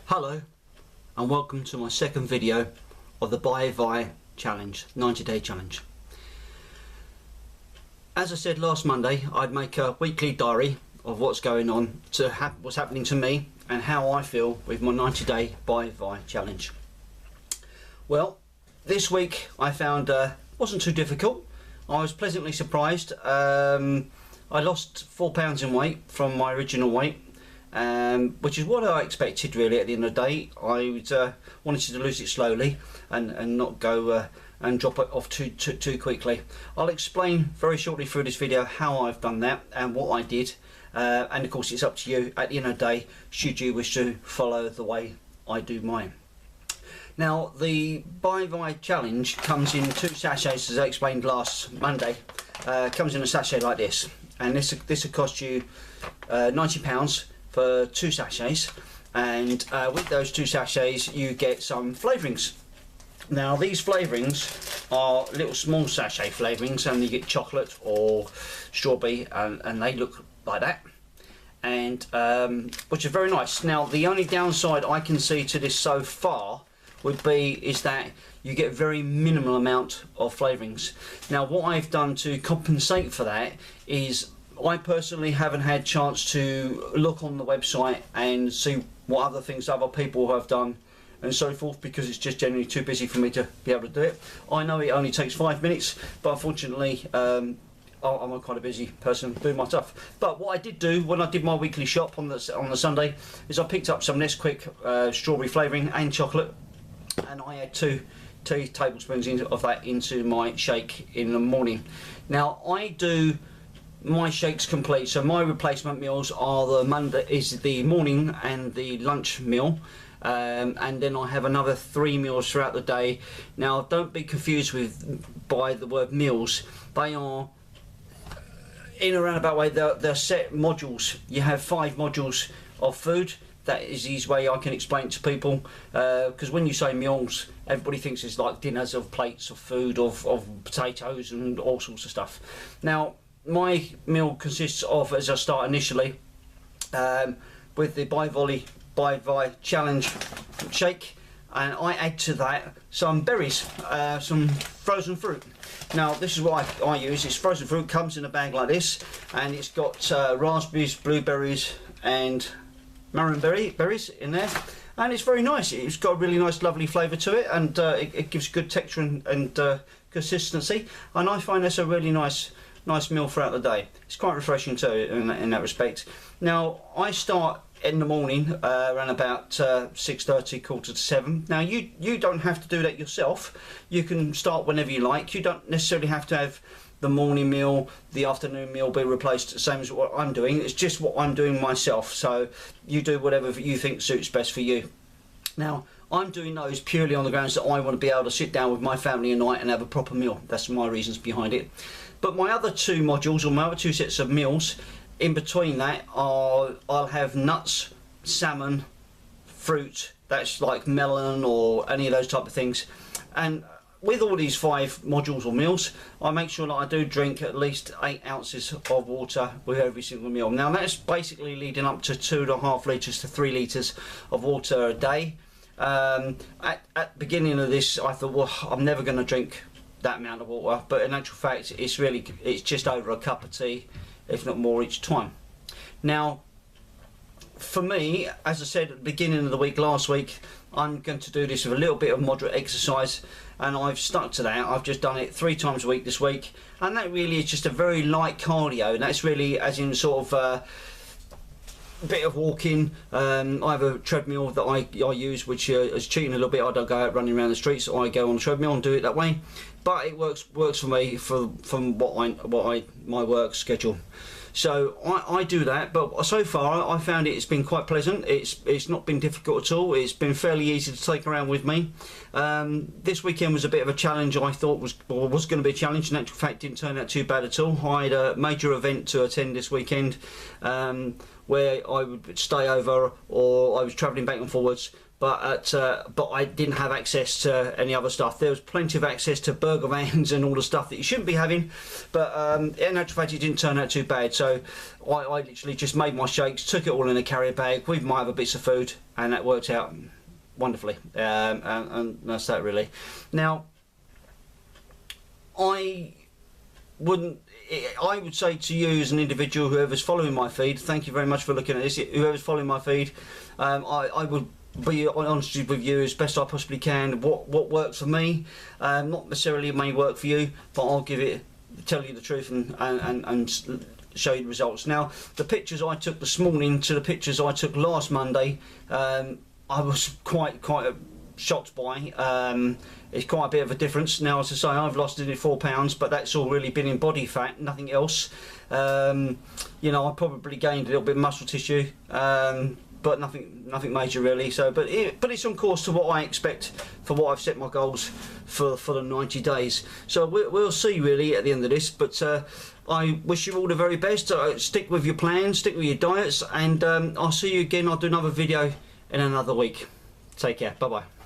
Hello and welcome to my second video of the wk1 challenge, 90-day challenge. As I said last Monday, I'd make a weekly diary of what's going on, what's happening to me and how I feel with my 90-day wk1 challenge. Well, this week I found wasn't too difficult. I was pleasantly surprised. I lost 4 pounds in weight from my original weight. Which is what I expected really at the end of the day. I wanted to lose it slowly and not go and drop it off too quickly. I'll explain very shortly through this video how I've done that and what I did, and of course it's up to you at the end of the day should you wish to follow the way I do mine. Now the wk1 challenge comes in 2 sachets, as I explained last Monday. Comes in a sachet like this, and this will cost you £90 for 2 sachets, and with those 2 sachets you get some flavourings. Now these flavourings are little small sachet flavourings, and you get chocolate or strawberry, and they look like that, and which is very nice. Now the only downside I can see to this so far is that you get very minimal amount of flavourings. Now what I've done to compensate for that is I personally haven't had chance to look on the website and see what other things other people have done and so forth, because it's just generally too busy for me to be able to do it. I know it only takes 5 minutes, but unfortunately I'm a quite a busy person doing my stuff. But what I did do when I did my weekly shop on the Sunday is I picked up some Nesquik strawberry flavouring and chocolate, and I had 2 tablespoons of that into my shake in the morning. Now I do my shakes complete, so my replacement meals are the morning and the lunch meal, and then I have another 3 meals throughout the day. Now don't be confused by the word meals. They are in a roundabout way, they're set modules. You have 5 modules of food. That is the easy way I can explain it to people, because when you say meals, everybody thinks it's like dinners of plates of food of potatoes and all sorts of stuff. Now my meal consists of, as I start initially, with the wk1 challenge shake, and I add to that some berries, some frozen fruit. Now this is what I use. It's frozen fruit, comes in a bag like this, and it's got raspberries, blueberries and marronberry berries in there, and it's very nice. It's got a really nice lovely flavour to it, and it gives good texture and consistency, and I find that's a really nice meal throughout the day. It's quite refreshing too in that respect. Now I start in the morning around about 6:30, 6:45. Now you don't have to do that yourself. You can start whenever you like. You don't necessarily have to have the morning meal, the afternoon meal be replaced, the same as what I'm doing. It's just what I'm doing myself, so you do whatever you think suits best for you. Now I'm doing those purely on the grounds that I want to be able to sit down with my family at night and have a proper meal. That's my reasons behind it. But my other 2 modules, or my other 2 sets of meals, in between that I'll have nuts, salmon, fruit, that's like melon or any of those type of things. And with all these 5 modules or meals, I make sure that I do drink at least 8 ounces of water with every single meal. Now that's basically leading up to 2.5 litres to 3 litres of water a day. At the beginning of this I thought, well, I'm never going to drink that amount of water, but in actual fact it's just over a cup of tea, if not more, each time. Now for me, as I said at the beginning of the week last week, I'm going to do this with a little bit of moderate exercise, and I've stuck to that. I've just done it 3 times a week this week, and that really is just a very light cardio, and that's really as in sort of bit of walking. I have a treadmill that I use, which is cheating a little bit. I don't go out running around the streets, so I go on the treadmill and do it that way, but it works for me from my work schedule. So I do that, but so far I found it's been quite pleasant. It's not been difficult at all. It's been fairly easy to take around with me. This weekend was a bit of a challenge. I thought was going to be a challenge. In actual fact, didn't turn out too bad at all. I had a major event to attend this weekend, where I would stay over, or I was travelling back and forwards. but I didn't have access to any other stuff. There was plenty of access to burger vans and all the stuff that you shouldn't be having, but in actual fact it didn't turn out too bad. So I literally just made my shakes, took it all in a carrier bag with my other bits of food, and that worked out wonderfully. And that's that really. Now I would say to you as an individual, whoever's following my feed, thank you very much for looking at this. Whoever's following my feed, I would be honest with you as best I possibly can. What works for me, not necessarily may work for you, but I'll tell you the truth and show you the results. Now, the pictures I took this morning to the pictures I took last Monday, I was quite shocked by. It's quite a bit of a difference. Now, as I say, I've lost nearly 4 pounds, but that's all really been in body fat, nothing else. You know, I probably gained a little bit of muscle tissue, but nothing major really. So, but it's on course to what I expect for what I've set my goals for the 90 days. So we'll see really at the end of this. But I wish you all the very best. Stick with your plans, stick with your diets, and I'll see you again. I'll do another video in another week. Take care. Bye bye.